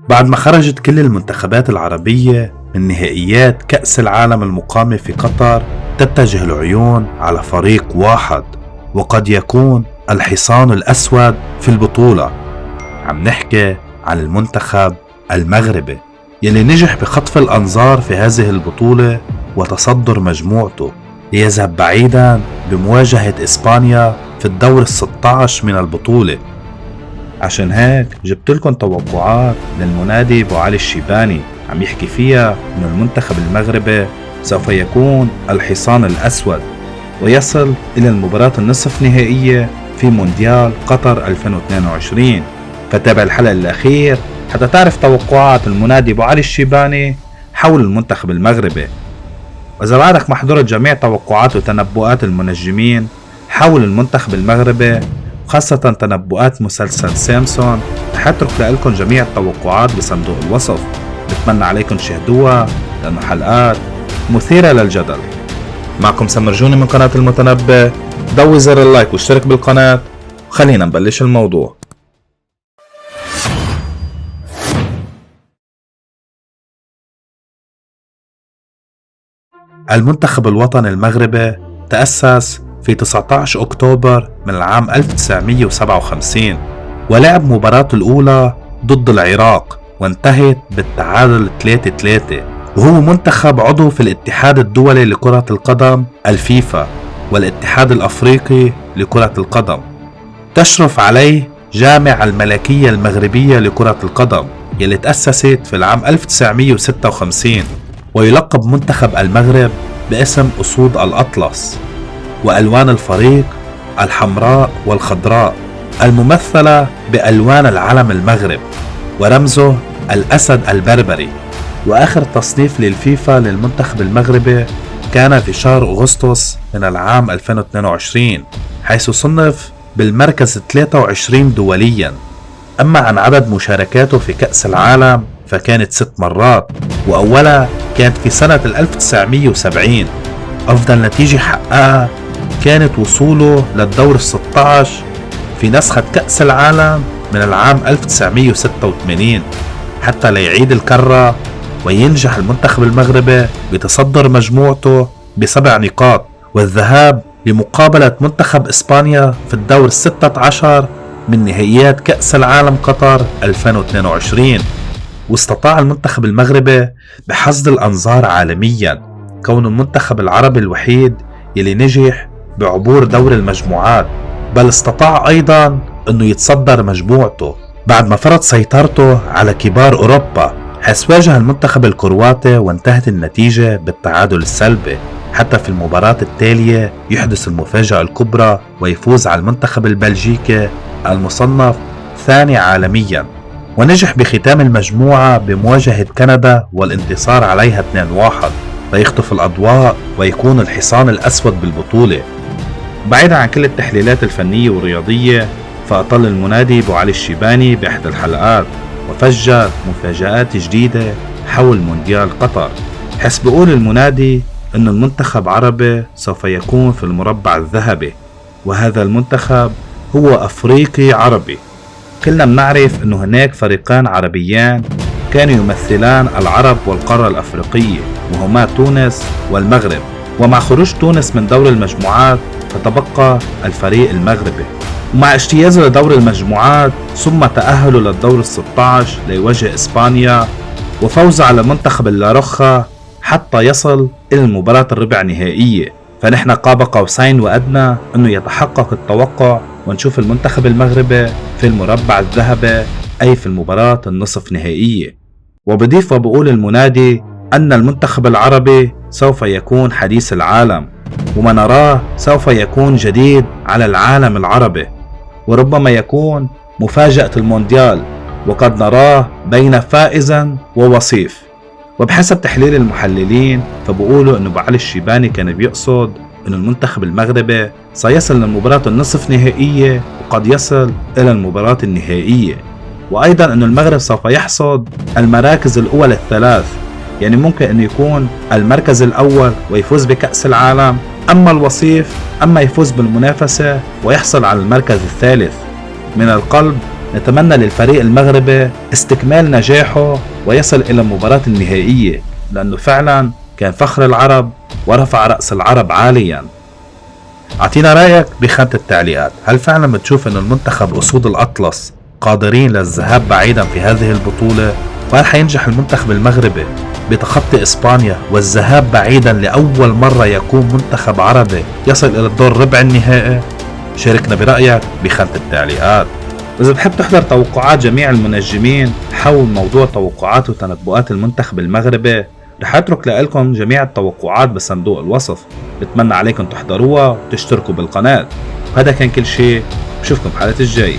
بعد ما خرجت كل المنتخبات العربية من نهائيات كأس العالم المقامة في قطر، تتجه العيون على فريق واحد وقد يكون الحصان الأسود في البطولة. عم نحكي عن المنتخب المغربي يلي نجح بخطف الأنظار في هذه البطولة وتصدر مجموعته ليذهب بعيدا بمواجهة إسبانيا في الدور ال16 من البطولة. عشان هيك جبت لكم توقعات للمنادي أبو علي الشيباني عم يحكي فيها إنه المنتخب المغربي سوف يكون الحصان الأسود ويصل إلى المباراة النصف نهائية في مونديال قطر 2022. فتابع الحلقة الأخير حتى تعرف توقعات المنادي أبو علي الشيباني حول المنتخب المغربي. وإذا بعدك ما حضرت جميع توقعات وتنبؤات المنجمين حول المنتخب المغربي وخاصة تنبؤات مسلسل سيمسون، رح اترك لكم جميع التوقعات بصندوق الوصف. بتمنى عليكم تشاهدوها لأنه حلقات مثيرة للجدل. معكم سمر جوني من قناة المتنبئ. ضوي زر اللايك واشترك بالقناة وخلينا نبلش الموضوع. المنتخب الوطني المغربي تأسس في 19 أكتوبر من العام 1957 ولعب مباراته الأولى ضد العراق وانتهت بالتعادل 3-3، وهو منتخب عضو في الاتحاد الدولي لكرة القدم الفيفا والاتحاد الأفريقي لكرة القدم. تشرف عليه جامعة الملكية المغربية لكرة القدم يلي تأسست في العام 1956، ويلقب منتخب المغرب باسم أسود الأطلس، وألوان الفريق الحمراء والخضراء الممثلة بألوان العلم المغرب، ورمزه الأسد البربري. وآخر تصنيف للفيفا للمنتخب المغربي كان في شهر أغسطس من العام 2022 حيث صنف بالمركز 23 دوليا. أما عن عدد مشاركاته في كأس العالم فكانت 6 مرات، وأولها كانت في سنة 1970. أفضل نتيجة حققها كانت وصوله للدور ال16 في نسخة كأس العالم من العام 1986 حتى ليعيد الكرة وينجح المنتخب المغربي بتصدر مجموعته ب7 نقاط والذهاب لمقابلة منتخب إسبانيا في الدور ال16 من نهائيات كأس العالم قطر 2022. واستطاع المنتخب المغربي بحصد الأنظار عالميا، كون المنتخب العربي الوحيد يلي نجح بعبور دور المجموعات، بل استطاع أيضا أنه يتصدر مجموعته بعد ما فرض سيطرته على كبار أوروبا، حيث واجه المنتخب الكرواتي وانتهت النتيجة بالتعادل السلبي، حتى في المباراة التالية يحدث المفاجأة الكبرى ويفوز على المنتخب البلجيكي المصنف ثاني عالميا، ونجح بختام المجموعة بمواجهة كندا والانتصار عليها 2-1 ليخطف الأضواء ويكون الحصان الأسود بالبطولة. بعيدا عن كل التحليلات الفنية والرياضية، فأطل المنادي أبو علي الشيباني بإحدى الحلقات وفجر مفاجآت جديدة حول مونديال قطر، حيث بيقول المنادي أن المنتخب عربي سوف يكون في المربع الذهبي، وهذا المنتخب هو أفريقي عربي. كلنا بنعرف أنه هناك فريقان عربيان كانوا يمثلان العرب والقارة الأفريقية، وهما تونس والمغرب، ومع خروج تونس من دور المجموعات فتبقى الفريق المغربي، ومع اجتيازه لدور المجموعات ثم تأهله للدور ال16 ليواجه إسبانيا وفوز على منتخب اللاروخا حتى يصل إلى المباراة الربع نهائية. فنحن قاب قوسين وأدنى أنه يتحقق التوقع ونشوف المنتخب المغربي في المربع الذهبي، أي في المباراة النصف نهائية. وبضيف وبقول المنادي أن المنتخب العربي سوف يكون حديث العالم، وما نراه سوف يكون جديد على العالم العربي، وربما يكون مفاجأة المونديال، وقد نراه بين فائز ووصيف. وبحسب تحليل المحللين فبقولوا أنه أبو علي الشيباني كان بيقصد أن المنتخب المغربي سيصل للمباراة النصف نهائية وقد يصل إلى المباراة النهائية، وأيضا أن المغرب سوف يحصد المراكز الأول الثلاث، يعني ممكن أن يكون المركز الأول ويفوز بكأس العالم، أما الوصيف أما يفوز بالمنافسة ويحصل على المركز الثالث. من القلب نتمنى للفريق المغربي استكمال نجاحه ويصل إلى المباراة النهائية، لأنه فعلا كان فخر العرب ورفع رأس العرب عاليا. اعطينا رأيك بخانة التعليقات، هل فعلا بتشوف أن المنتخب أسود الأطلس قادرين للذهاب بعيدا في هذه البطولة؟ وهل حينجح المنتخب المغربي بتخطي إسبانيا والذهاب بعيدا لأول مرة يكون منتخب عربي يصل إلى الدور ربع النهائي؟ شاركنا برأيك بخانة التعليقات. وإذا بحب تحضر توقعات جميع المنجمين حول موضوع توقعات وتنبؤات المنتخب المغربي، رح اترك لكم جميع التوقعات بصندوق الوصف. بتمنى عليكم تحضروها وتشتركوا بالقناة. وهذا كان كل شيء، بشوفكم بحلقة الجاي.